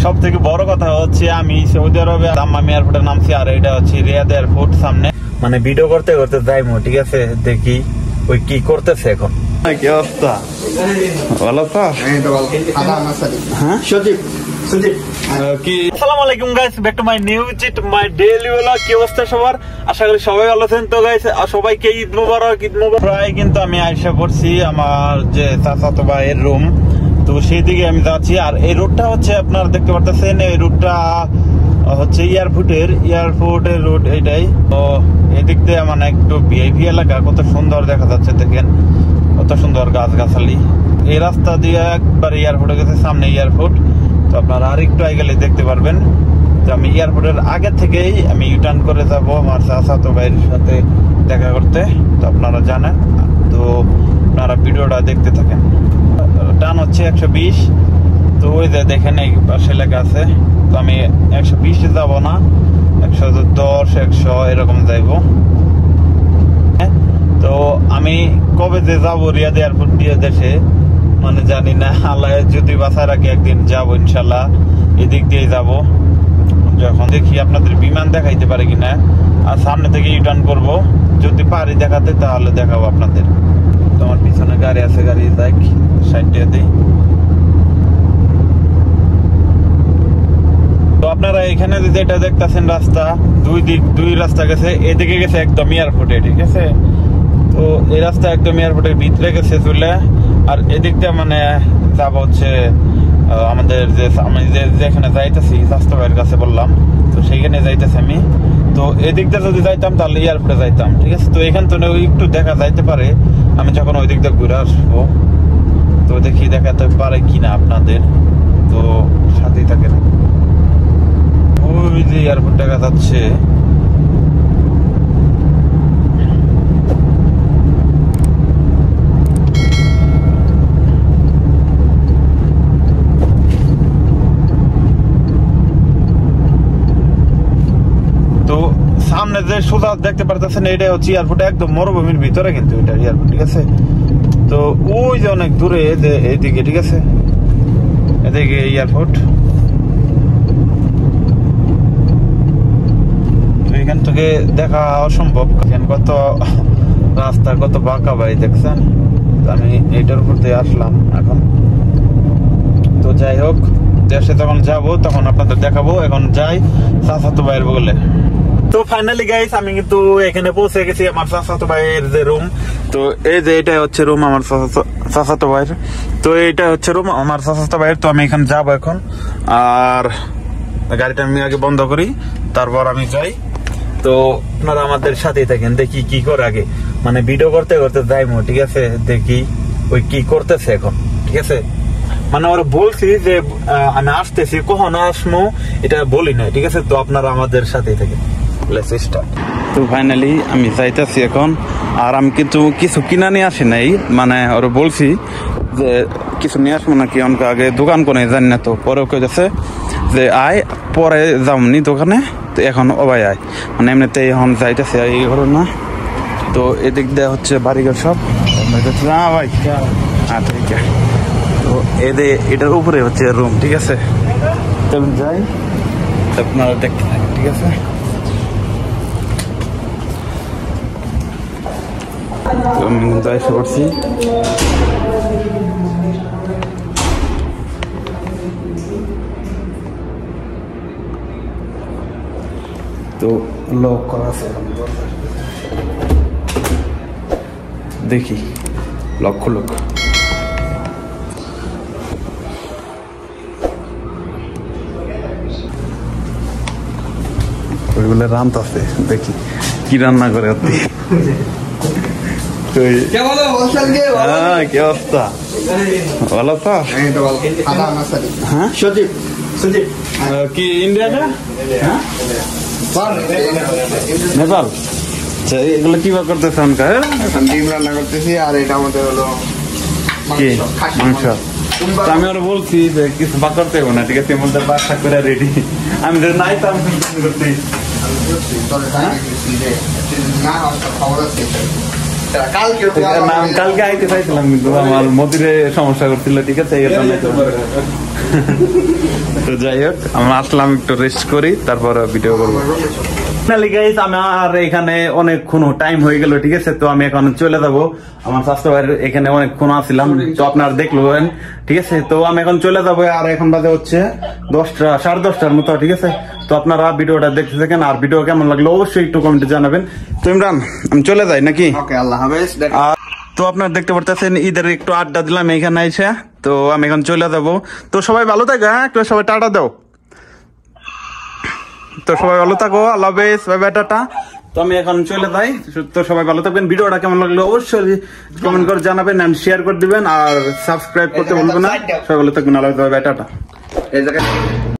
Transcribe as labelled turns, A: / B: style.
A: সব থেকে বড় কথা হচ্ছে আমি সৌদি আরবে দাম্মাম এয়ারপোর্টে নামছি, আর এটা হচ্ছে রিয়াদ এয়ারপোর্ট সামনে। মানে ভিডিও করতে করতে যাইমু, ঠিক আছে, দেখি ওই কি করতেছে এখন। কি অবস্থা, ভালো তো? আসসালামু আলাইকুম guys, back to my new my daily blog. কি অবস্থা সবার? আশা করি সবাই ভালো আছেন। তো গাইস সবাইকে ঈদ মোবারক। ঈদ মোবারক। প্রায় কিন্তু আমি আইসা পড়ছি আমার যে চাচাতো ভাইয়ের রুম, তো সেই দিকে আমি যাচ্ছি। আর এই রুটটা হচ্ছে আপনারা দেখতে পারতেছেন, এই রুটটা হচ্ছে এয়ারপোর্টের রুট এইটাই। তো এদিক দিয়ে মানে একটু ভিআইপি এলাকা, কত সুন্দর দেখা যাচ্ছে, দেখেন কত সুন্দর গাছগাছালি। এই রাস্তা দিয়ে একবার এয়ারপোর্টে গেছে, সামনে এয়ারপোর্ট। তো আপনারা আর একটু আগে গেলে দেখতে পারবেন। তো আমি এয়ারপোর্টের আগে থেকেই আমি ইউটার্ন করে যাবো আমার চাচাতো ভাইয়ের সাথে দেখা করতে। তো আপনারা জানেন, তো আপনারা ভিডিওটা দেখতে থাকেন। টান হচ্ছে 120। তো ওই যে দেখেন এই পাশে লেখা আছে। তো আমি 120 যাব না, 110 100 এরকম যাইব। তো আমি কবে যে যাবো রিয়াদ এয়ারপোর্ট দিয়ে দেশে মানে জানি না, আল্লাহ যদি বাসায় রাখি একদিন যাবো ইনশাল্লাহ। এদিক দিয়ে যাব, যখন দেখি আপনাদের বিমান দেখাইতে পারে কিনা। আর সামনে থেকে রিটার্ন করব, যদি পারি দেখাতে তাহলে দেখাবো আপনাদের। তোমার পিছনে গাড়ি আছে, গাড়ি দেখ সাইডে দিই। তো আপনারা এখানে যেটা দেখতেছেন রাস্তা, দুই রাস্তা গেছে। এদিকে গেছে একদম এয়ারপোর্টে, ঠিক আছে। তো এই রাস্তা একদম এয়ারপোর্টের ভিতরে গেছে চলে। আর এদিকটা মানে যাব হচ্ছে আমাদের যে আমি যেখানে যাইতেছি স্বাস্থ্য ভাইয়ের কাছে বললাম, তো সেইখানে যাইতেছি আমি। তো এদিকটা যদি যাইতাম তাহলে এয়ারপোর্টে যাইতাম, ঠিক আছে। তো এখান থেকে একটু দেখা যাইতে পারে আমি যখন ওই দিকটা ঘুরে আসবো। তো দেখি দেখাতে পারে কিনা আপনাদের, তো সাথেই থাকেন। ওই যে এয়ারপোর্ট দেখা যাচ্ছে। তো সামনে যে সোজা দেখতে পারতেছেন এটাই হচ্ছে এয়ারপোর্ট, একদম মরুভূমির ভিতরে কিন্তু এটা এয়ারপোর্ট, ঠিক আছে। তো ওই যে অনেক দূরে যে এইদিকে, ঠিক আছে, এদিকে এয়ারপোর্ট। এখান থেকে দেখা অসম্ভব, কত রাস্তা, কত বাঁকা ভাই দেখছেন। আমি এইটার উপর দিয়ে আসলাম এখন। তো যাই হোক, দেশে যখন যাবো তখন আপনাদের দেখাবো। এখন যাই চাচাতো ভাইয়ের বলে। তো ফাইনালি গাইস আমি কিন্তু এখানে পৌঁছে গেছি আমার চাচাতো ভাইয়ের যে রুম। তো এই যে এটা হচ্ছে রুম আমার চাচাতো ভাইয়ের। তো এইটা হচ্ছে রুম আমার চাচাতো ভাইয়ের। তো আমি এখানে যাবো এখন। আর গাড়িটা আমি আগে বন্ধ করি, তারপর আমি যাই। তো আপনারা আমাদের সাথেই থাকেন, দেখি কি করে আগে মানে ভিডিও করতে করতে যাইমো, ঠিক আছে। দেখি ওই কি করতেছে এখন, ঠিক আছে। মানে ওরা বলছি যে আমি আসতেছি, কখন আসবো এটা বলি না, ঠিক আছে। তো আপনারা আমাদের সাথেই থাকেন। তো ফাইনালি আমি যাইতেছি এখন। আর আমি কিন্তু কিছু কিনা নিয়ে আসি নাই, মানে ওরা বলছি যে কিছু নিয়ে আসবো নাকি অনেক আগে দোকান কোনে জানি না। তো পরে কেছে যে আয় পরে যামনি দোকানে, তো এখন ওবাই আয়, মানে এমনিতে এখন যাইতেছে এই ঘর না। তো এদিক দিয়ে হচ্ছে বাড়িঘর সব না ভাই। ঠিক আছে, তো এটার উপরে হচ্ছে রুম, ঠিক আছে। তখন যাই, আপনারা দেখতে থাকেন, ঠিক আছে। তো আমি কিন্তু এসে পড়ছি। তো লক করা আছে, দেখি লক খুলুক। ওইগুলো রান্না আছে, দেখি কি রান্না করে আপনি। কি অবস্থা, ভালো তো? হ্যাঁ সজীব কি ইন্ডিয়া না নেপাল? আচ্ছা, এগুলো কিভাবে করতেছে?
B: এখন ডিম রান্না করতেছি, আর এটা আমাদের হলো
A: মাংস। আমি ওরা বলছি যে কিছু বা করতে হবে না, ঠিক আছে, এর মধ্যে বাসা করে রেডি। আমি নাই তো আমি করতে। কালকে আইতে চাইছিলাম কিন্তু আমার মদিরে সমস্যা করছিল, ঠিক আছে, এই জন্য তো যাই হোক আমরা আসলাম, একটু রেস্ট করি তারপর ভিডিও করবো। আমার এখানে অনেকক্ষণ টাইম হয়ে গেল, ঠিক আছে, তো আমি এখন চলে যাবো। আমার স্বাস্থ্য ভাইয়ের এখানে অনেকক্ষণ আসছিলাম, তো আপনারা দেখলেন, ঠিক আছে, তো আমি এখন চলে যাবো। আর এখন বাজে হচ্ছে 10টা, 10:30টার মতো, ঠিক আছে। তো আপনারা ভিডিওটা দেখতে থাকেন, আর ভিডিও কেমন লাগলো অবশ্যই একটু কমেন্টে জানাবেন। তো ইমরান আমি চলে যাই নাকি?
B: আল্লাহ হাফেজ।
A: তো আপনারা দেখতে পারতেছেন ঈদের একটু আড্ডা দিলাম এখানে এসে, তো আমি এখন চলে যাবো। তো সবাই ভালো থাকে, হ্যাঁ, একটু সবাই টাটা দাও। তো সবাই ভালো থাকো, আল্লাহ হাফেজ, বাই বাই, টাটা। তো আমি এখন চলে যাই। তো সবাই ভালো থাকবেন, ভিডিওটা কেমন লাগলো অবশ্যই কমেন্ট করে জানাবেন, এন্ড শেয়ার করে দিবেন, আর সাবস্ক্রাইব করতে ভুলবেন না। সবাই ভালো থাকবেন, আল্লাহ হাফেজ, বাই বাই, টাটা।
B: এই জায়গায়